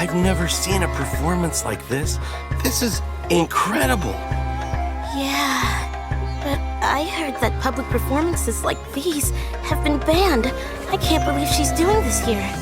I've never seen a performance like this. This is incredible. Yeah, but I heard that public performances like these have been banned. I can't believe she's doing this here.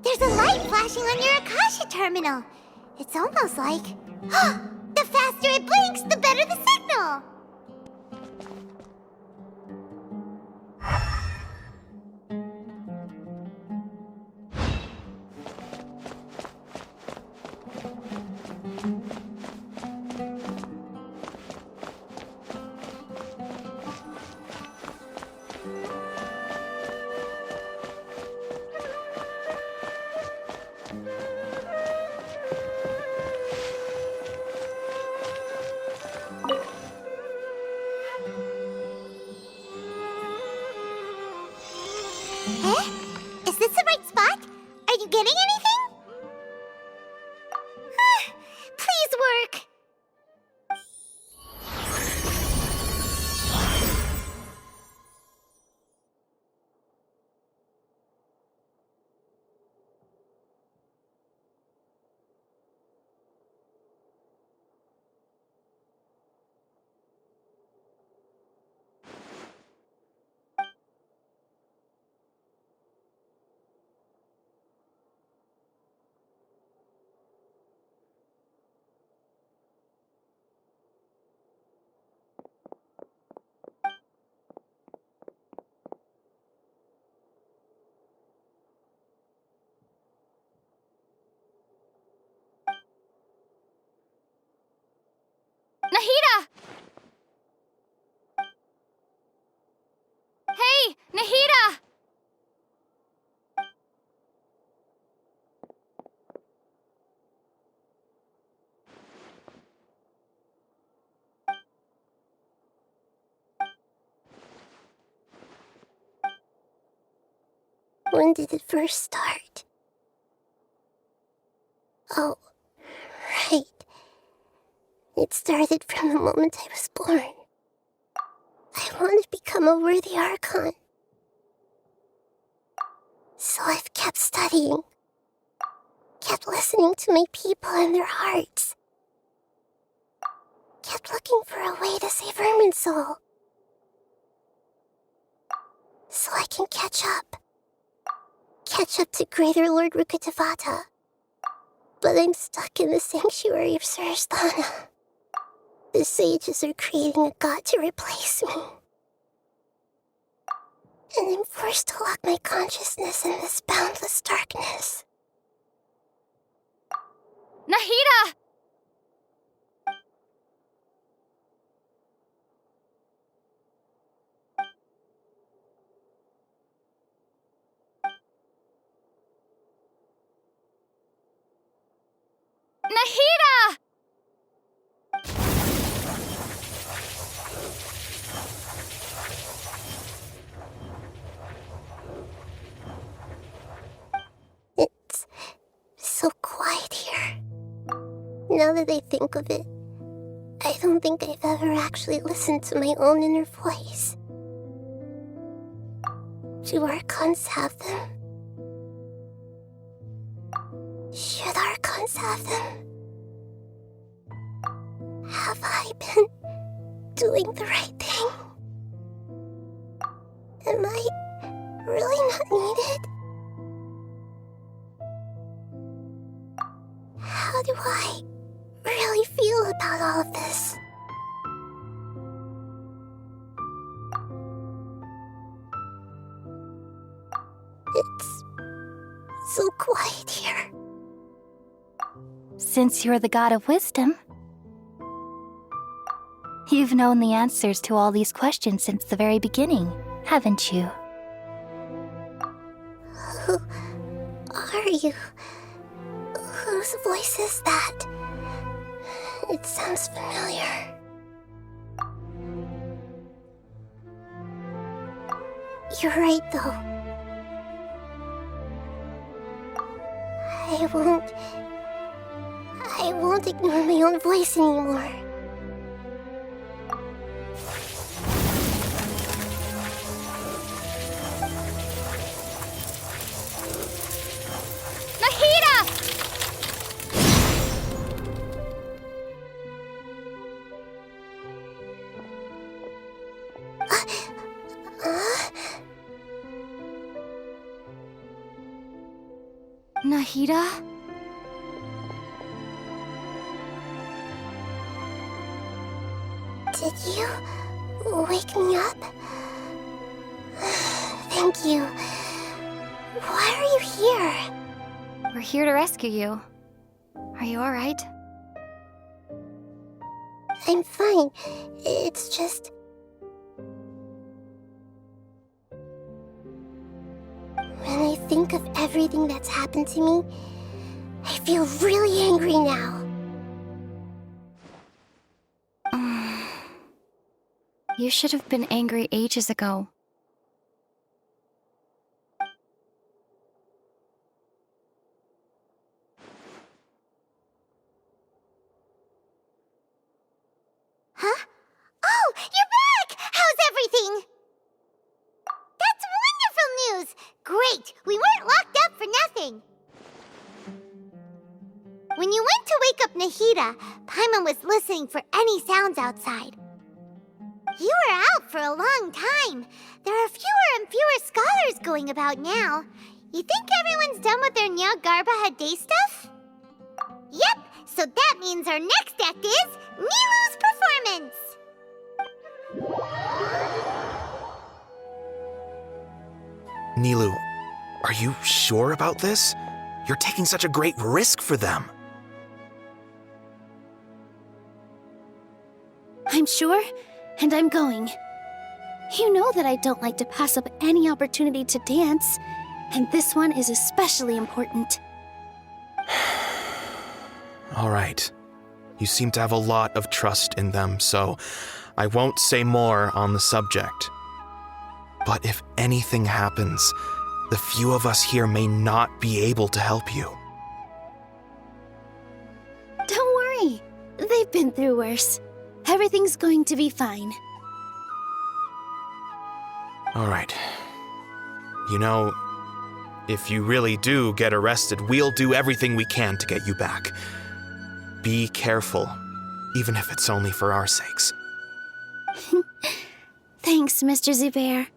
There's a light flashing on your Akasha terminal. It's almost like... the faster it blinks, the better the signal! Eh? Is this the right spot? Are you getting anything? Please work! Nahida! Hey, Nahida! When did it first start? Oh, right. It started from the moment I was born. I want to become a worthy Archon. So I've kept studying. Kept listening to my people and their hearts. Kept looking for a way to save Irminsul. So I can catch up. Catch up to Greater Lord Rukkhadevata. But I'm stuck in the sanctuary of Sarasthana. The sages are creating a god to replace me. And I'm forced to lock my consciousness in this boundless darkness. Nahida! Nahida! It's so quiet here. Now that I think of it, I don't think I've ever actually listened to my own inner voice. Do Archons have them? Should Archons have them? Have I been doing the right thing? Am I really not needed? How do I really feel about all of this? It's so quiet here. Since you're the god of wisdom, you've known the answers to all these questions since the very beginning, haven't you? Who are you? Whose voice is that? It sounds familiar. You're right, though. I won't ignore my own voice anymore. Nahida! Nahida? Did you wake me up? Thank you. Why are you here? We're here to rescue you. Are you alright? I'm fine. It's just... when I think of everything that's happened to me, I feel really angry now. You should have been angry ages ago. Huh? Oh, you're back! How's everything? That's wonderful news! Great! We weren't locked up for nothing! When you went to wake up Nahida, Paimon was listening for any sounds outside. You were out for a long time. There are fewer and fewer scholars going about now. You think everyone's done with their Jnagarbha day stuff? Yep, so that means our next act is Nilou's performance! Nilou, are you sure about this? You're taking such a great risk for them. I'm sure, and I'm going. You know that I don't like to pass up any opportunity to dance, and this one is especially important. All right. You seem to have a lot of trust in them, so I won't say more on the subject. But if anything happens, the few of us here may not be able to help you. Don't worry. They've been through worse. Everything's going to be fine. All right. You know, if you really do get arrested, we'll do everything we can to get you back. Be careful, even if it's only for our sakes. Thanks, Mr. Zubair.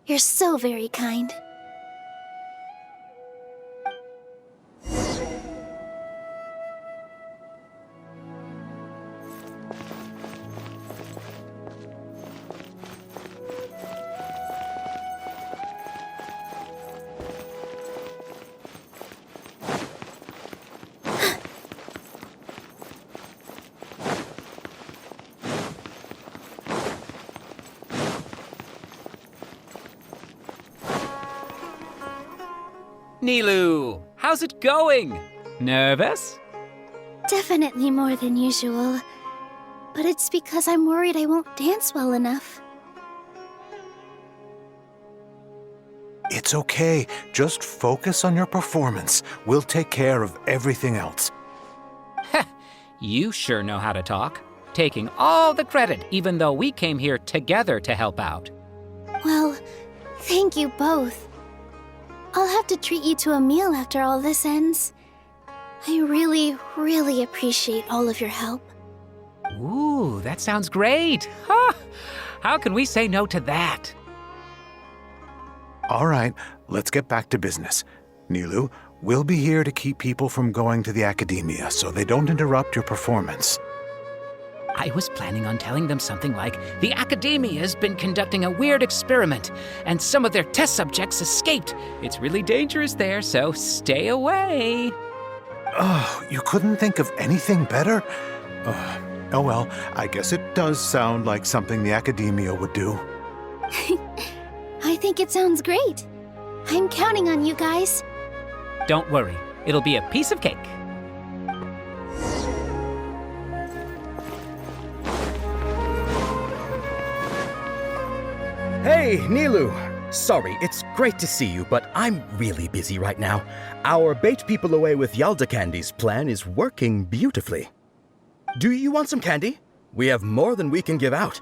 You're so very kind. Nilou, how's it going? Nervous? Definitely more than usual. But it's because I'm worried I won't dance well enough. It's okay. Just focus on your performance. We'll take care of everything else. You sure know how to talk. Taking all the credit, even though we came here together to help out. Well, thank you both. I'll have to treat you to a meal after all this ends. I really, really appreciate all of your help. Ooh, that sounds great. Huh? How can we say no to that? All right, let's get back to business. Nilou, we'll be here to keep people from going to the Akademiya so they don't interrupt your performance. I was planning on telling them something like, the Akademiya has been conducting a weird experiment, and some of their test subjects escaped. It's really dangerous there, so stay away. Oh, you couldn't think of anything better? Oh well, I guess it does sound like something the Akademiya would do. I think it sounds great. I'm counting on you guys. Don't worry, it'll be a piece of cake. Hey, Nilou! Sorry, it's great to see you, but I'm really busy right now. Our Bait People Away with Yalda Candies plan is working beautifully. Do you want some candy? We have more than we can give out.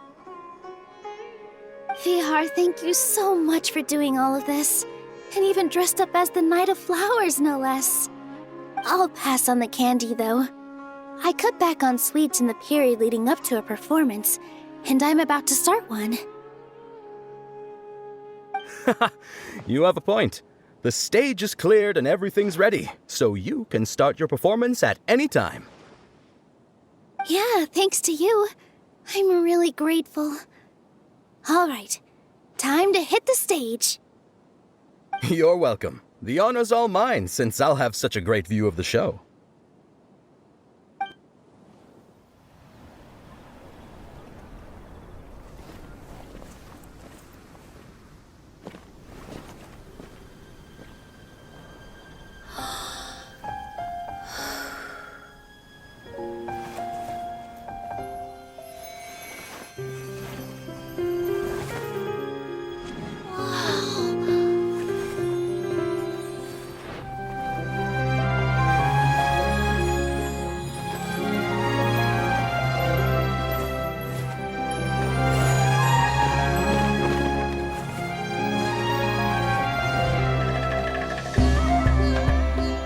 Vihar, thank you so much for doing all of this. And even dressed up as the Knight of Flowers, no less. I'll pass on the candy, though. I cut back on sweets in the period leading up to a performance, and I'm about to start one. You have a point. The stage is cleared and everything's ready, so you can start your performance at any time. Yeah, thanks to you. I'm really grateful. All right, time to hit the stage. You're welcome. The honor's all mine, since I'll have such a great view of the show.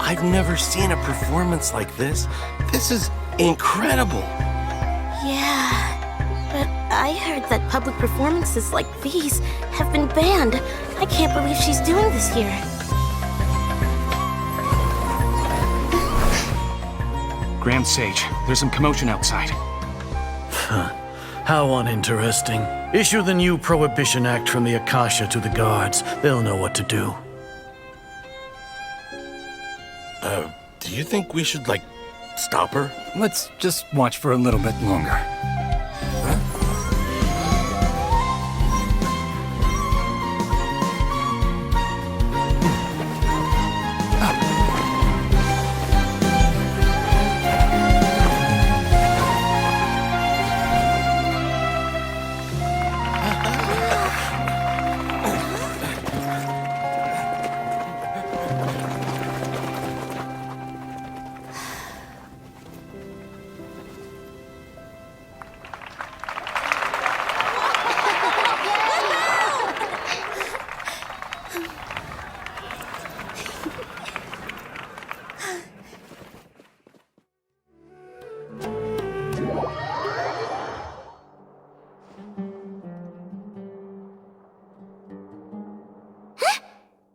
I've never seen a performance like this. This is incredible. Yeah, but I heard that public performances like these have been banned. I can't believe she's doing this here. Grand Sage, there's some commotion outside. How uninteresting. Issue the new Prohibition Act from the Akasha to the guards. They'll know what to do. Do you think we should, stop her? Let's just watch for a little bit longer.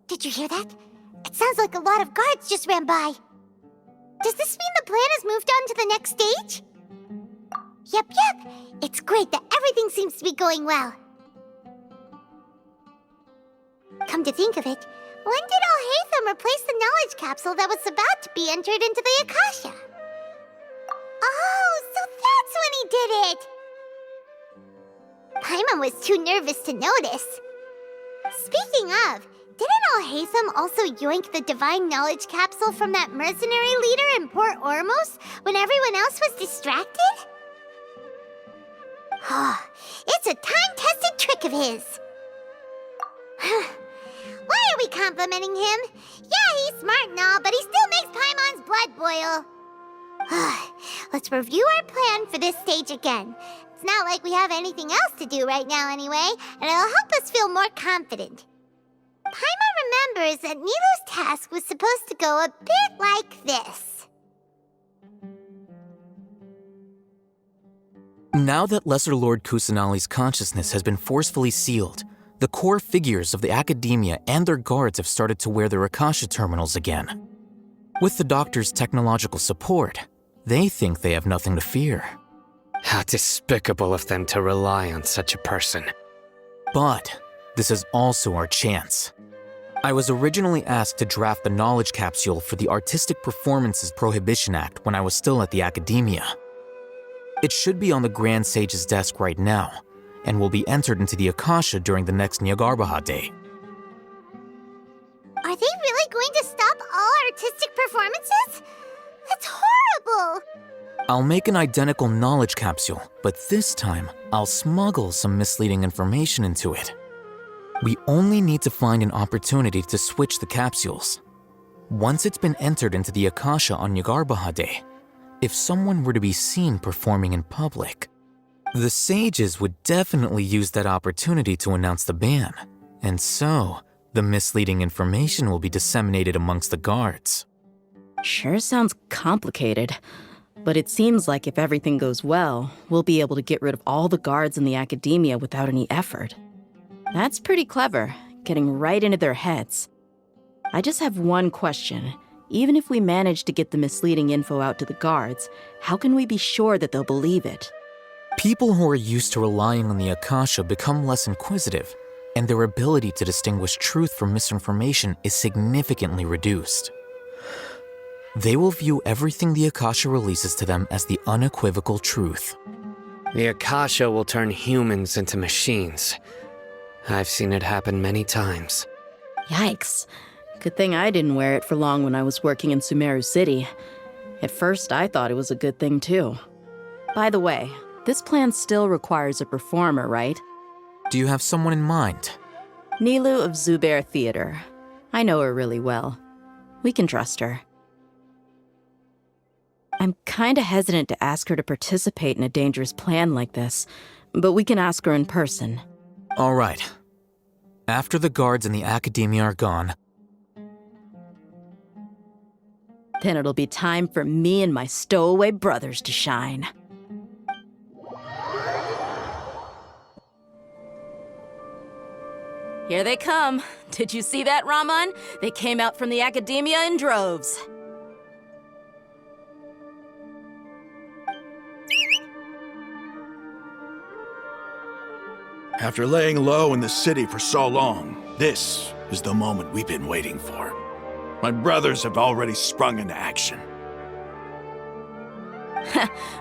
Did you hear that? It sounds like a lot of guards just ran by. Does this mean the plan has moved on to the next stage? Yep. It's great that everything seems to be going well. Come to think of it, when did Alhaitham replace the knowledge capsule that was about to be entered into the Akasha? Oh, so that's when he did it! Paimon was too nervous to notice. Speaking of, didn't Alhaitham also yoink the divine knowledge capsule from that mercenary leader in Port Ormos when everyone else was distracted? It's a time-tested trick of his. Why are we complimenting him? Yeah, he's smart and all, but he still makes Paimon's blood boil. Let's review our plan for this stage again. It's not like we have anything else to do right now anyway, and it'll help us feel more confident. Paimon remembers that Nilou's task was supposed to go a bit like this. Now that Lesser Lord Kusanali's consciousness has been forcefully sealed, the core figures of the Akademiya and their guards have started to wear their Akasha terminals again. With the Doctor's technological support, they think they have nothing to fear. How despicable of them to rely on such a person. But this is also our chance. I was originally asked to draft the knowledge capsule for the Artistic Performances Prohibition Act when I was still at the Akademiya. It should be on the Grand Sage's desk right now, and will be entered into the Akasha during the next Jnagarbha day. Are they really going to stop all artistic performances? That's horrible! I'll make an identical knowledge capsule, but this time, I'll smuggle some misleading information into it. We only need to find an opportunity to switch the capsules. Once it's been entered into the Akasha on Jnagarbha Day, if someone were to be seen performing in public, the sages would definitely use that opportunity to announce the ban, and so the misleading information will be disseminated amongst the guards. Sure sounds complicated, but it seems like if everything goes well, we'll be able to get rid of all the guards in the Akademiya without any effort. That's pretty clever, getting right into their heads. I just have one question. Even if we manage to get the misleading info out to the guards, how can we be sure that they'll believe it? People who are used to relying on the Akasha become less inquisitive, and their ability to distinguish truth from misinformation is significantly reduced. They will view everything the Akasha releases to them as the unequivocal truth. The Akasha will turn humans into machines. I've seen it happen many times. Yikes. Good thing I didn't wear it for long when I was working in Sumeru City. At first, I thought it was a good thing too. By the way, this plan still requires a performer, right? Do you have someone in mind? Nilou of Zubair Theater. I know her really well. We can trust her. I'm kinda hesitant to ask her to participate in a dangerous plan like this, but we can ask her in person. All right. After the guards and the Akademiya are gone, then it'll be time for me and my stowaway brothers to shine. Here they come. Did you see that, Rahman? They came out from the Akademiya in droves. After laying low in the city for so long, this is the moment we've been waiting for. My brothers have already sprung into action.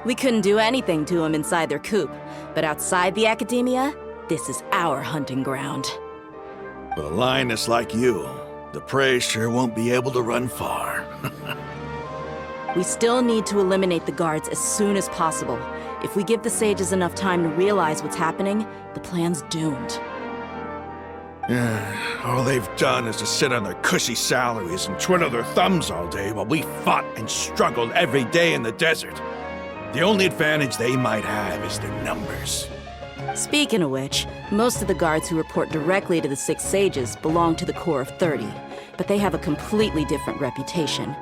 We couldn't do anything to them inside their coop, but outside the Akademiya, this is our hunting ground. With a lioness like you, the prey sure won't be able to run far. We still need to eliminate the guards as soon as possible. If we give the sages enough time to realize what's happening, the plan's doomed. All they've done is to sit on their cushy salaries and twiddle their thumbs all day while we fought and struggled every day in the desert. The only advantage they might have is their numbers. Speaking of which, most of the guards who report directly to the Six Sages belong to the Corps of 30, but they have a completely different reputation.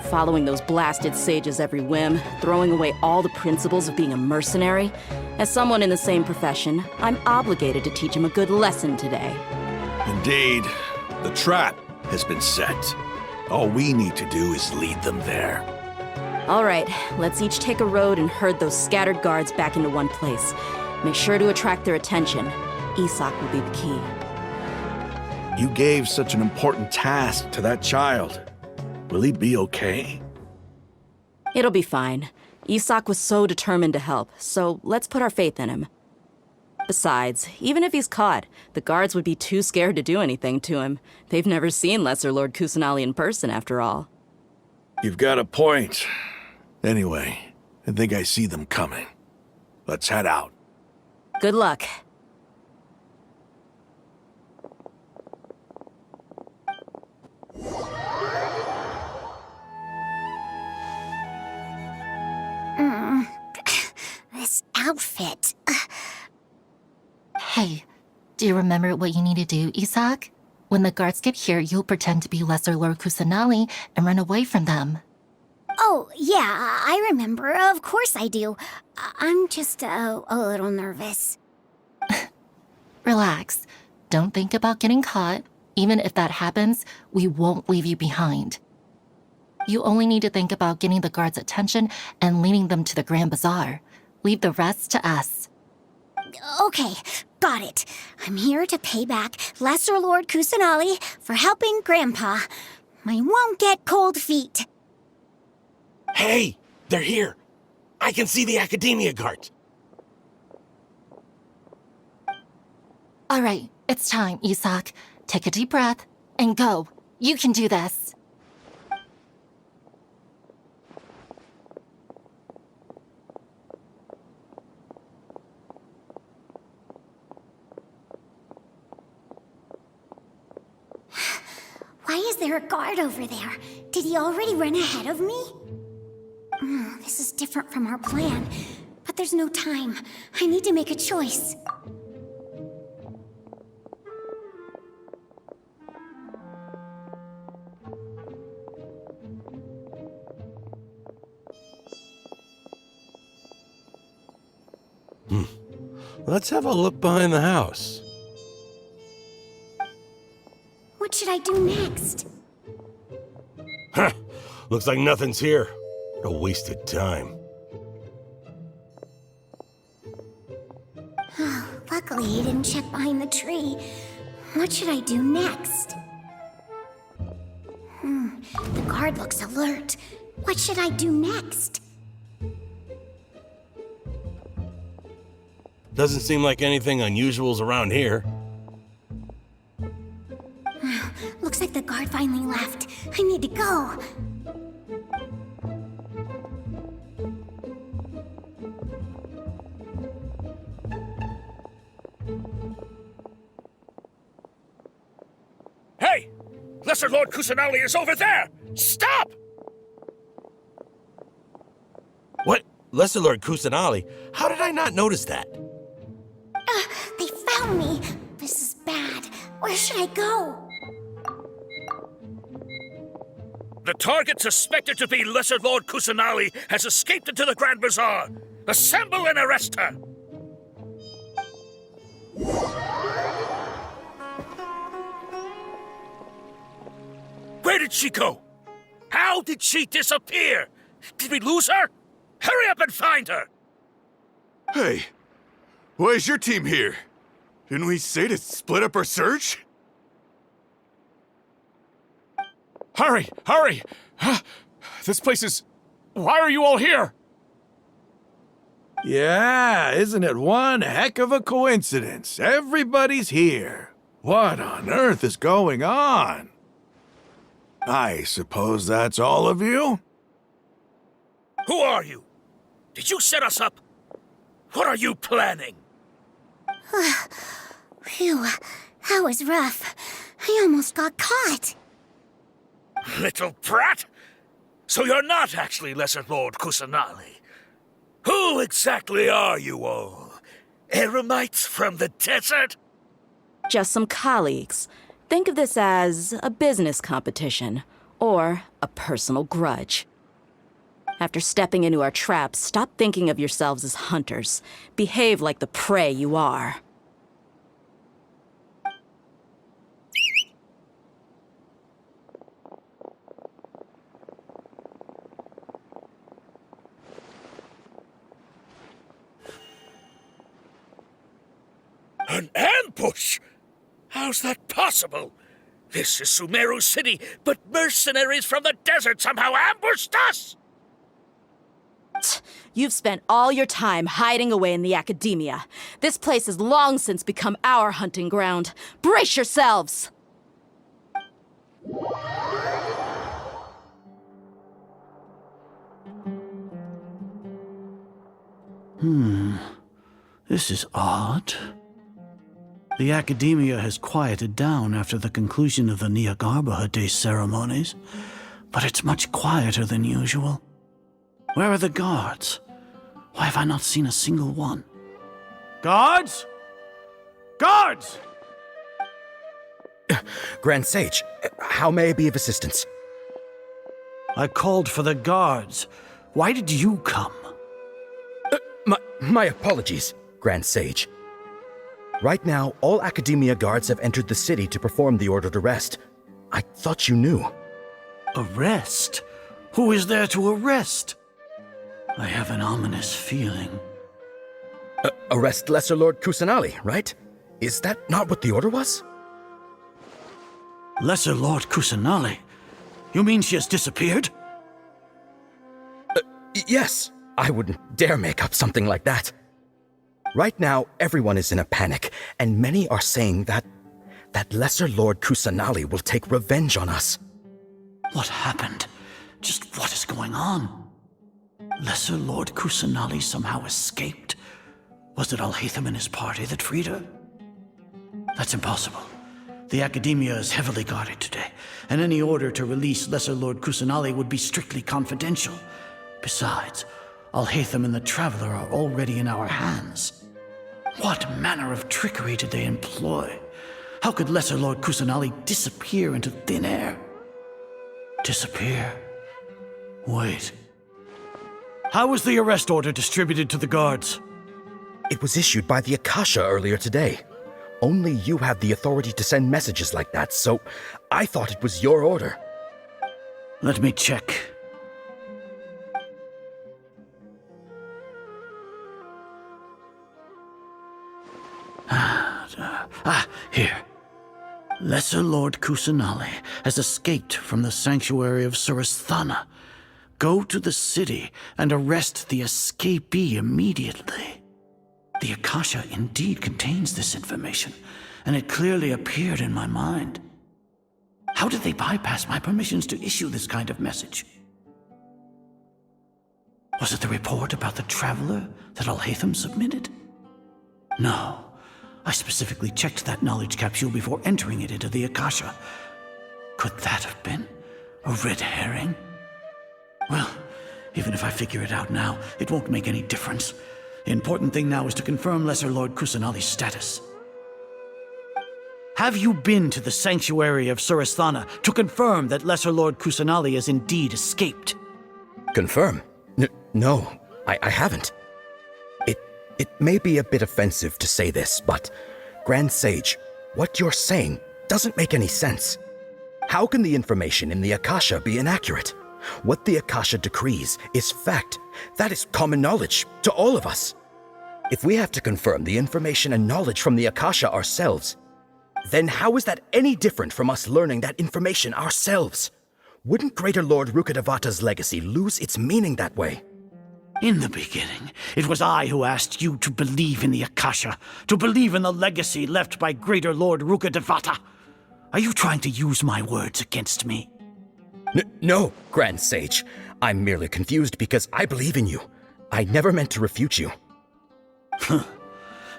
Following those blasted sages every whim, throwing away all the principles of being a mercenary. As someone in the same profession, I'm obligated to teach them a good lesson today. Indeed, the trap has been set. All we need to do is lead them there. All right, let's each take a road and herd those scattered guards back into one place. Make sure to attract their attention. Isak will be the key. You gave such an important task to that child. Will he be okay? It'll be fine. Isak was so determined to help, so let's put our faith in him. Besides, even if he's caught, the guards would be too scared to do anything to him. They've never seen Lesser Lord Kusanali in person, after all. You've got a point. Anyway, I think I see them coming. Let's head out. Good luck. This outfit. Hey, do you remember what you need to do, Isak? When the guards get here, you'll pretend to be Lesser Lord Kusanali and run away from them. Oh, yeah, I remember. Of course I do. I'm just a little nervous. Relax. Don't think about getting caught. Even if that happens, we won't leave you behind. You only need to think about getting the guards' attention and leading them to the Grand Bazaar. Leave the rest to us. Okay, got it. I'm here to pay back Lesser Lord Kusanali for helping Grandpa. I won't get cold feet. Hey, they're here. I can see the Akademiya guards. All right, it's time, Isak. Take a deep breath and go. You can do this. there a guard over there? Did he already run ahead of me? This is different from our plan, but there's no time. I need to make a choice. Let's have a look behind the house. What should I do next? Huh. Looks like nothing's here. A wasted time. Luckily, he didn't check behind the tree. What should I do next? The guard looks alert. What should I do next? Doesn't seem like anything unusual's around here. Looks like the guard finally left. I need to go. Hey! Lesser Lord Kusanali is over there! Stop! What? Lesser Lord Kusanali? How did I not notice that? They found me! This is bad. Where should I go? The target suspected to be Lesser Lord Kusanali has escaped into the Grand Bazaar. Assemble and arrest her! Where did she go? How did she disappear? Did we lose her? Hurry up and find her! Hey, why is your team here? Didn't we say to split up our search? Hurry! Hurry! This place is... Why are you all here? Yeah, isn't it one heck of a coincidence? Everybody's here. What on earth is going on? I suppose that's all of you? Who are you? Did you set us up? What are you planning? Phew, that was rough. I almost got caught. Little brat! So you're not actually Lesser Lord Kusanali. Who exactly are you all? Eremites from the desert? Just some colleagues. Think of this as a business competition, or a personal grudge. After stepping into our traps, stop thinking of yourselves as hunters. Behave like the prey you are. An ambush? How's that possible? This is Sumeru City, but mercenaries from the desert somehow ambushed us! You've spent all your time hiding away in the Akademiya. This place has long since become our hunting ground. Brace yourselves! This is odd. The Akademiya has quieted down after the conclusion of the Jnagarbha Day ceremonies, but it's much quieter than usual. Where are the guards? Why have I not seen a single one? Guards? Guards! Grand Sage, how may I be of assistance? I called for the guards. Why did you come? My apologies, Grand Sage. Right now, all Akademiya guards have entered the city to perform the ordered arrest. I thought you knew. Arrest? Who is there to arrest? I have an ominous feeling. Arrest Lesser Lord Kusanali, right? Is that not what the order was? Lesser Lord Kusanali? You mean she has disappeared? Yes. I wouldn't dare make up something like that. Right now, everyone is in a panic, and many are saying that Lesser Lord Kusanali will take revenge on us. What happened? Just what is going on? Lesser Lord Kusanali somehow escaped? Was it Alhaitham and his party that freed her? That's impossible. The Akademiya is heavily guarded today, and any order to release Lesser Lord Kusanali would be strictly confidential. Besides, Alhaitham and the Traveler are already in our hands. What manner of trickery did they employ? How could Lesser Lord Kusanali disappear into thin air? Disappear? Wait. How was the arrest order distributed to the guards? It was issued by the Akasha earlier today. Only you have the authority to send messages like that, so I thought it was your order. Let me check. Here. Lesser Lord Kusanali has escaped from the sanctuary of Surasthana. Go to the city and arrest the escapee immediately. The Akasha indeed contains this information, and it clearly appeared in my mind. How did they bypass my permissions to issue this kind of message? Was it the report about the Traveler that Alhaitham submitted? No. I specifically checked that knowledge capsule before entering it into the Akasha. Could that have been a red herring? Well, even if I figure it out now, it won't make any difference. The important thing now is to confirm Lesser Lord Kusanali's status. Have you been to the sanctuary of Surasthana to confirm that Lesser Lord Kusanali has indeed escaped? Confirm? No, I haven't. It may be a bit offensive to say this, but, Grand Sage, what you're saying doesn't make any sense. How can the information in the Akasha be inaccurate? What the Akasha decrees is fact. That is common knowledge to all of us. If we have to confirm the information and knowledge from the Akasha ourselves, then how is that any different from us learning that information ourselves? Wouldn't Greater Lord Rukkhadevata's legacy lose its meaning that way? In the beginning, it was I who asked you to believe in the Akasha, to believe in the legacy left by Greater Lord Rukkhadevata. Are you trying to use my words against me? No, Grand Sage. I'm merely confused because I believe in you. I never meant to refute you.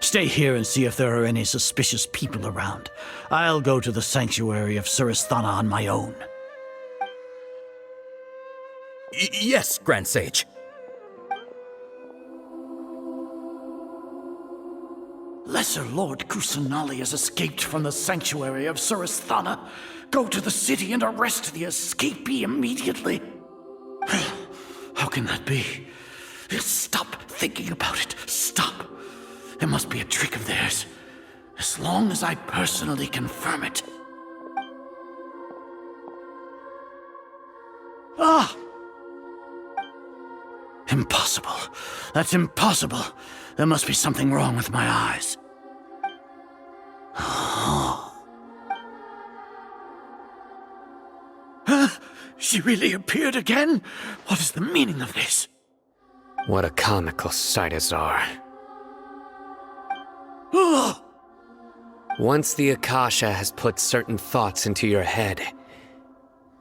Stay here and see if there are any suspicious people around. I'll go to the sanctuary of Surasthana on my own. Yes, Grand Sage. Lesser Lord Kusanali has escaped from the sanctuary of Surasthana. Go to the city and arrest the escapee immediately. How can that be? Stop thinking about it. Stop. It must be a trick of theirs. As long as I personally confirm it. Ah! Impossible. That's impossible. There must be something wrong with my eyes. She really appeared again? What is the meaning of this? What a comical sight, Azar. Once the Akasha has put certain thoughts into your head,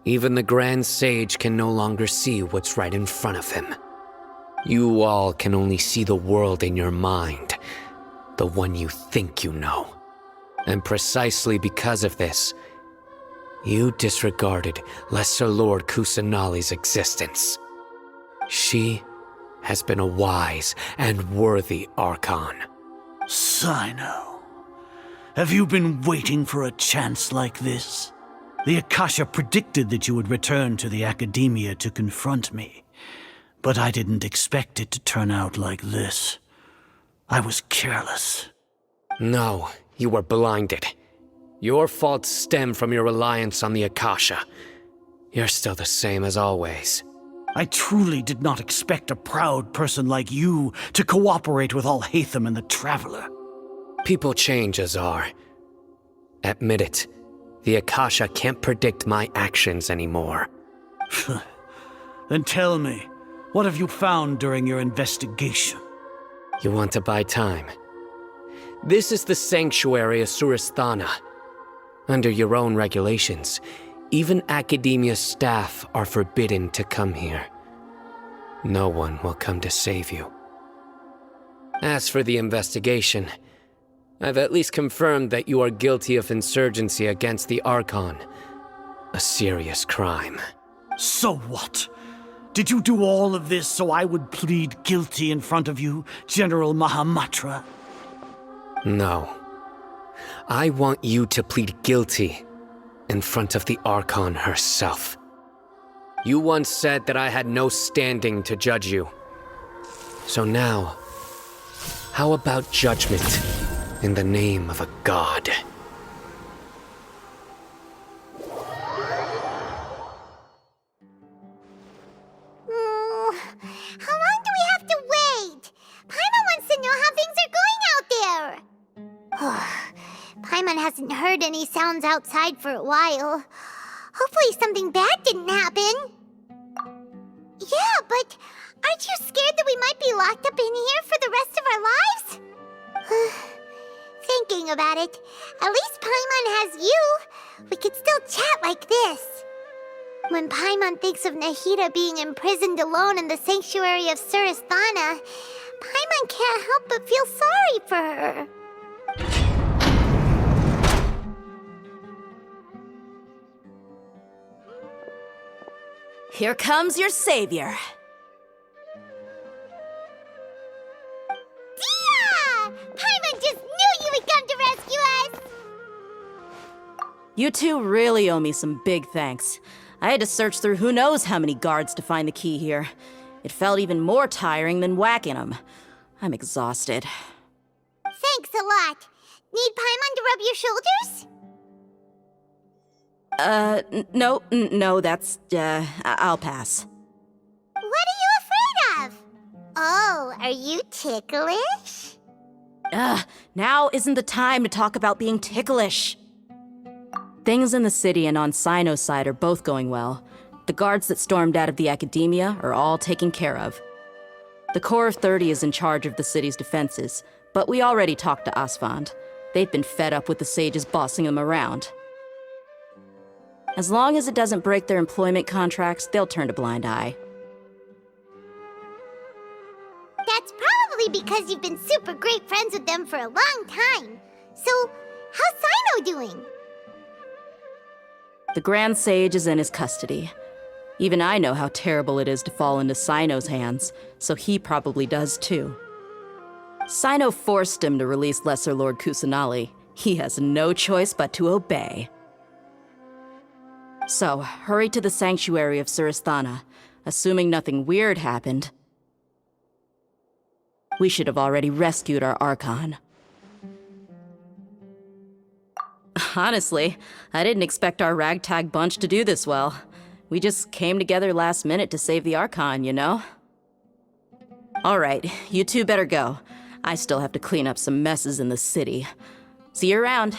even the Grand Sage can no longer see what's right in front of him. You all can only see the world in your mind, the one you think you know. And precisely because of this, you disregarded Lesser Lord Kusanali's existence. She has been a wise and worthy Archon. Sino, have you been waiting for a chance like this? The Akasha predicted that you would return to the Akademiya to confront me. But I didn't expect it to turn out like this. I was careless. No, you were blinded. Your faults stem from your reliance on the Akasha. You're still the same as always. I truly did not expect a proud person like you to cooperate with Alhaitham and the Traveler. People change, Azar. Admit it. The Akasha can't predict my actions anymore. Then tell me, what have you found during your investigation? You want to buy time? This is the sanctuary of Surasthana. Under your own regulations, even Akademiya staff are forbidden to come here. No one will come to save you. As for the investigation, I've at least confirmed that you are guilty of insurgency against the Archon. A serious crime. So what? Did you do all of this so I would plead guilty in front of you, General Mahamatra? No. I want you to plead guilty in front of the Archon herself. You once said that I had no standing to judge you. So now, how about judgment in the name of a god? How long do we have to wait? Paimon wants to know how things are going out there. Paimon hasn't heard any sounds outside for a while. Hopefully something bad didn't happen. Yeah, but aren't you scared that we might be locked up in here for the rest of our lives? Thinking about it, at least Paimon has you. We could still chat like this. When Paimon thinks of Nahida being imprisoned alone in the sanctuary of Surasthana, Paimon can't help but feel sorry for her. Here comes your savior. Dehya! Paimon just knew you would come to rescue us! You two really owe me some big thanks. I had to search through who knows how many guards to find the key here. It felt even more tiring than whacking them. I'm exhausted. Thanks a lot. Need Paimon to rub your shoulders? No, that's, I'll pass. What are you afraid of? Oh, are you ticklish? Now isn't the time to talk about being ticklish. Things in the city and on Cyno's side are both going well. The guards that stormed out of the Akademiya are all taken care of. The Corps of 30 is in charge of the city's defenses, but we already talked to Asfand. They've been fed up with the sages bossing them around. As long as it doesn't break their employment contracts, they'll turn a blind eye. That's probably because you've been super great friends with them for a long time. So, how's Cyno doing? The Grand Sage is in his custody. Even I know how terrible it is to fall into Cyno's hands, so he probably does too. Cyno forced him to release Lesser Lord Kusanali. He has no choice but to obey. So, hurry to the sanctuary of Surasthana. Assuming nothing weird happened, we should have already rescued our Archon. Honestly, I didn't expect our ragtag bunch to do this well. We just came together last minute to save the Archon, you know? Alright, you two better go. I still have to clean up some messes in the city. See you around.